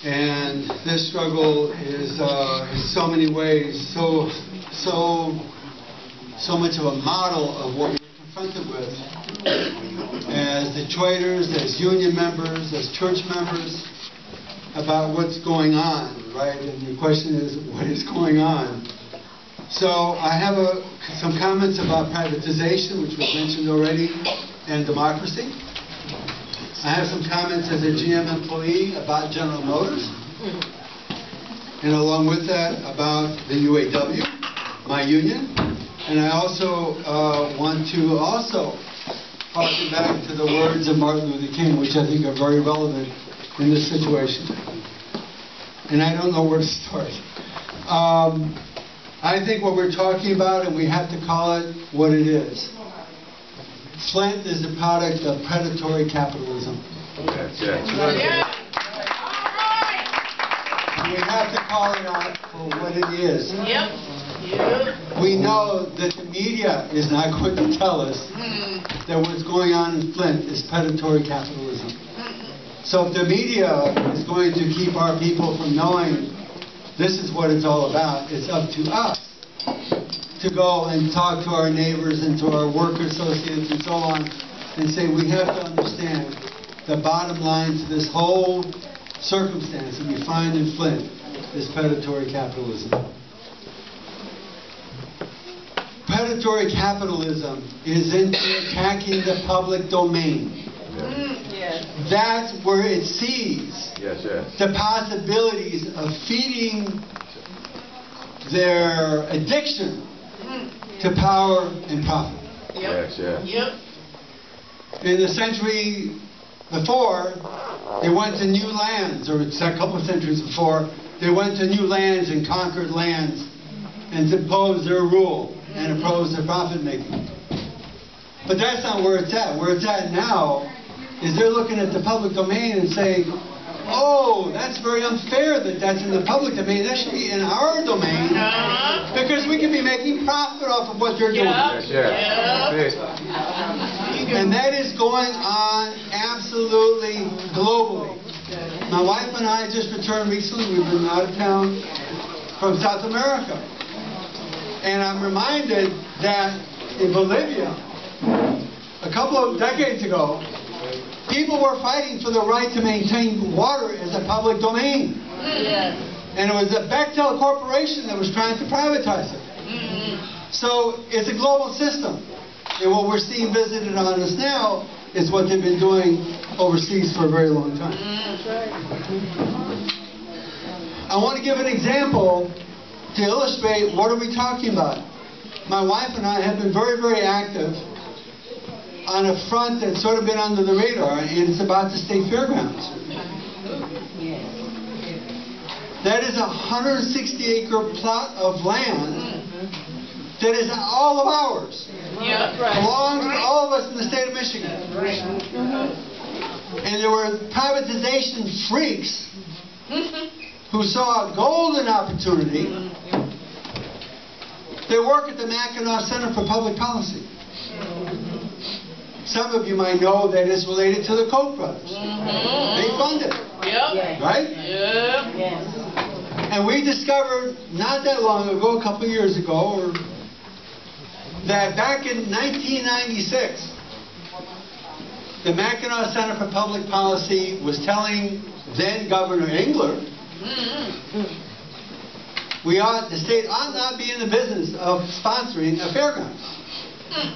And this struggle is in so many ways so much of a model of what we're confronted with as Detroiters, as union members, as church members, about what's going on, right? And the question is, what is going on? So I have some comments about privatization, which was mentioned already, and democracy. I have some comments as a GM employee about General Motors, and along with that about the UAW, my union. And I also want to harken back to the words of Martin Luther King, which I think are very relevant in this situation. And I don't know where to start. I think what we're talking about, and we have to call it what it is. Flint is a product of predatory capitalism. Yeah. And we have to call it out for what it is. Yep. We know that the media is not going to tell us that what's going on in Flint is predatory capitalism. So if the media is going to keep our people from knowing this is what it's all about, it's up to us to go and talk to our neighbors and to our worker associates and so on and say we have to understand the bottom line to this whole circumstance that we find in Flint is predatory capitalism. Predatory capitalism is into attacking the public domain. Yes. That's where it sees the possibilities of feeding their addiction to power and profit. Yep. In the century before, they went to new lands, or a couple of centuries before, they went to new lands and conquered lands and imposed their rule and imposed their profit making. But that's not where it's at. Where it's at now is they're looking at the public domain and saying, oh, that's very unfair that that's in the public domain. That should be in our domain because we can be making profit off of what they're doing. And that is going on absolutely globally. My wife and I just returned recently. We've been out of town from South America. And I'm reminded that in Bolivia, a couple of decades ago, people were fighting for the right to maintain water as a public domain. And it was the Bechtel Corporation that was trying to privatize it. So it's a global system. And what we're seeing visited on us now is what they've been doing overseas for a very long time. I want to give an example to illustrate what are we talking about. My wife and I have been very, very active on a front that's sort of been under the radar, and it's about the state fairgrounds. That is a 160-acre plot of land that is all of ours. Belongs to all of us in the state of Michigan. And there were privatization freaks who saw a golden opportunity. They work at the Mackinac Center for Public Policy. Some of you might know that it's related to the Koch brothers. They fund it. Right? And we discovered not that long ago, a couple of years ago, that back in 1996, the Mackinac Center for Public Policy was telling then Governor Engler, the state ought not be in the business of sponsoring a fairground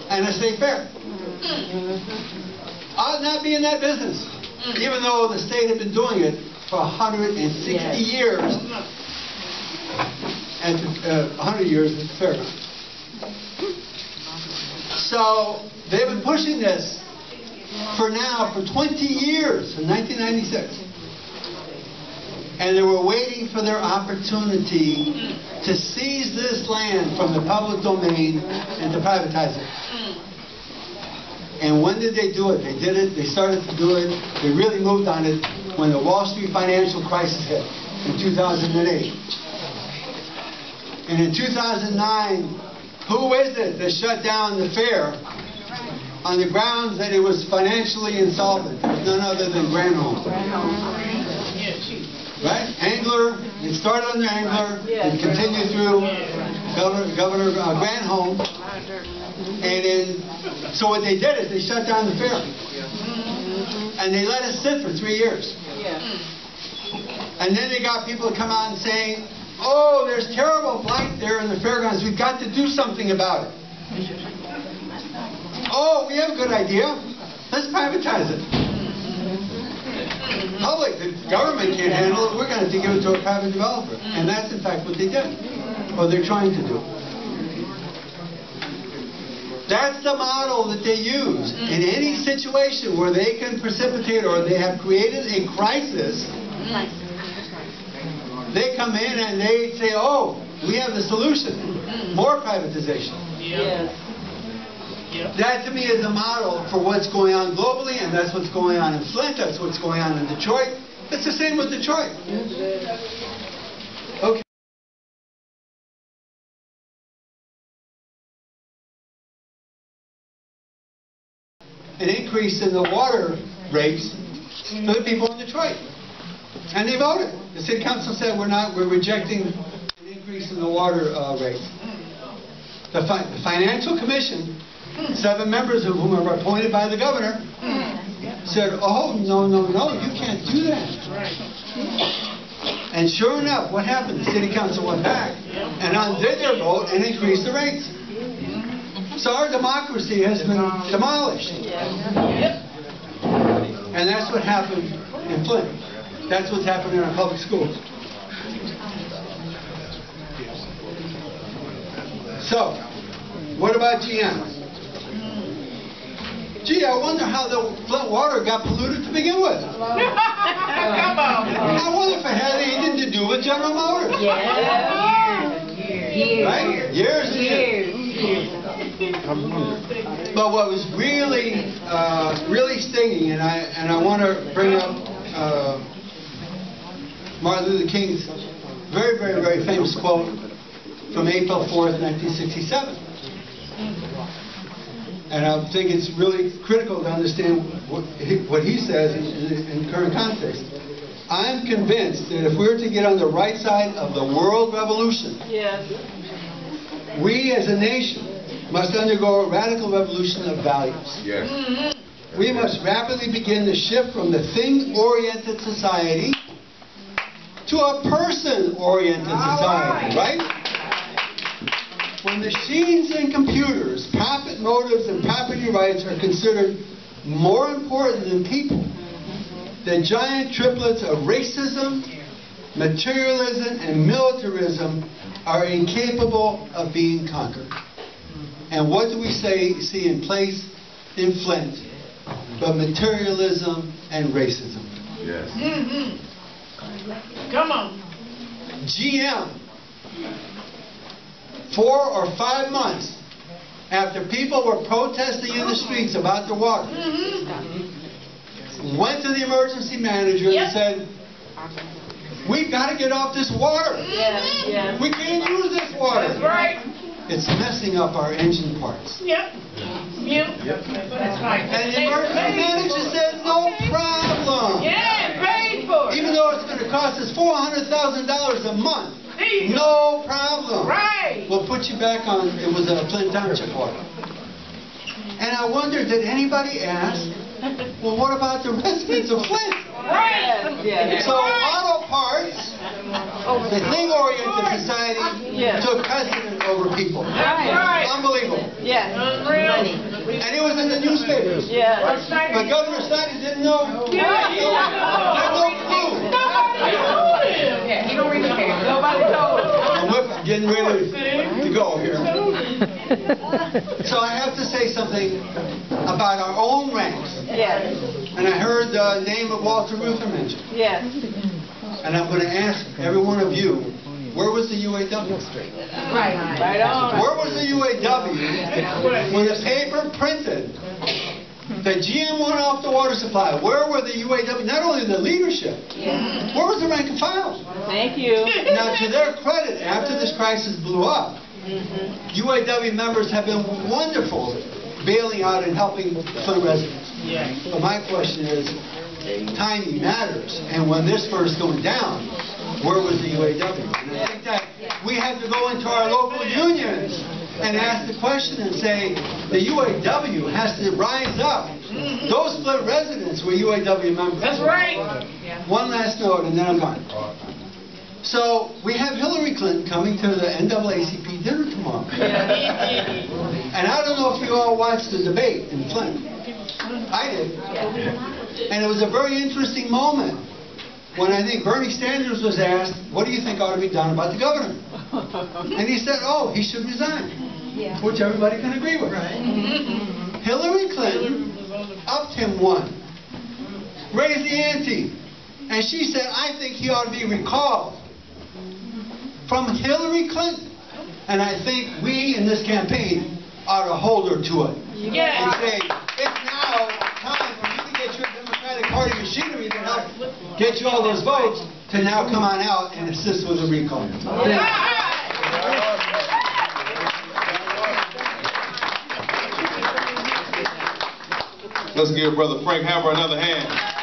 and a state fair. Ought not be in that business, even though the state had been doing it for 160 years. And 100 years at the fairground. So they've been pushing this for 20 years, from 1996. And they were waiting for their opportunity to seize this land from the public domain and to privatize it. And when did they do it? They did it, they started to do it, they really moved on it when the Wall Street financial crisis hit in 2008. And in 2009, who is it that shut down the fair on the grounds that it was financially insolvent? None other than Granholm. right? Angler, it started under Angler, and continued through Governor Granholm. And then, so what they did is they shut down the fair. And they let us sit for 3 years. And then they got people to come out and saying, oh, there's terrible blight there in the fairgrounds. We've got to do something about it. Oh, we have a good idea. Let's privatize it. Public, the government can't handle it. We're going to have to give it to a private developer. And that's in fact what they did. Or they're trying to do. That's the model that they use. In any situation where they can precipitate or they have created a crisis, they come in and they say, oh, we have the solution. More privatization. That to me is a model for what's going on globally, and that's what's going on in Flint, that's what's going on in Detroit. It's the same with Detroit. Okay. An increase in the water rates for the people in Detroit. And they voted. The city council said we're rejecting an increase in the water rates. The financial commission, 7 members of whom are appointed by the governor, said, oh, no, you can't do that. And sure enough, what happened? The city council went back and undid their vote and increased the rates. So our democracy has been demolished. And that's what happened in Flint. That's what's happening in our public schools. So, what about GM? Gee, I wonder how the Flint water got polluted to begin with. Come on. I wonder if it had anything to do with General Motors. Right? Years and years. But what was really, really stinging, and I want to bring up Martin Luther King's very, very, very famous quote from April 4th, 1967. And I think it's really critical to understand what he says in current context. I'm convinced that if we're to get on the right side of the world revolution, we as a nation must undergo a radical revolution of values. We must rapidly begin the shift from the thing-oriented society to a person-oriented society, right? When machines and computers, profit motives and property rights are considered more important than people, the giant triplets of racism, materialism, and militarism are incapable of being conquered. And what do we see in place in Flint but materialism and racism? Come on. GM, 4 or 5 months after people were protesting in the streets about the water, went to the emergency manager and said, we've got to get off this water. We can't use this water. That's right. It's messing up our engine parts. That's right. And the emergency manager said, no problem. Paid for it. Even though it's going to cost us $400,000 a month. No problem. Right. We'll put you back on, it was a Flint Township water. And I wonder, did anybody ask, well, what about the residents of Flint? So auto parts, the thing-oriented society took precedent over people. Unbelievable. And it was in the newspapers. But Governor Snyder didn't know. Had no clue. He don't read the paper. Nobody told him. I'm getting ready to go here. So I have to say something about our own ranks. And I heard the name of Walter Reuther mentioned. And I'm going to ask every one of you, where was the UAW? Right on. Where was the UAW when the paper printed that GM went off the water supply? Where were the UAW? Not only the leadership, where was the rank and file? Thank you. Now, to their credit, after this crisis blew up, UAW members have been wonderful bailing out and helping Flint residents. But my question is, timing matters. And when this first going down, where was the UAW? And I think that we have to go into our local unions and ask the question and say, the UAW has to rise up. Those split residents were UAW members. That's right. One last note, and then I'm gone. So, we have Hillary Clinton coming to the NAACP dinner tomorrow. And I don't know if you all watched the debate in Flint. I did. And it was a very interesting moment when I think Bernie Sanders was asked, what do you think ought to be done about the governor? And he said, oh, he should resign. Which everybody can agree with. Hillary Clinton upped him one. Raised the ante. And she said, I think he ought to be recalled. From Hillary Clinton. And I think we in this campaign ought to hold her to it. And say, it's now time for you to get your Democratic Party machinery that helped get you all those votes to now come on out and assist with the recall. Let's give Brother Frank Hammer another hand.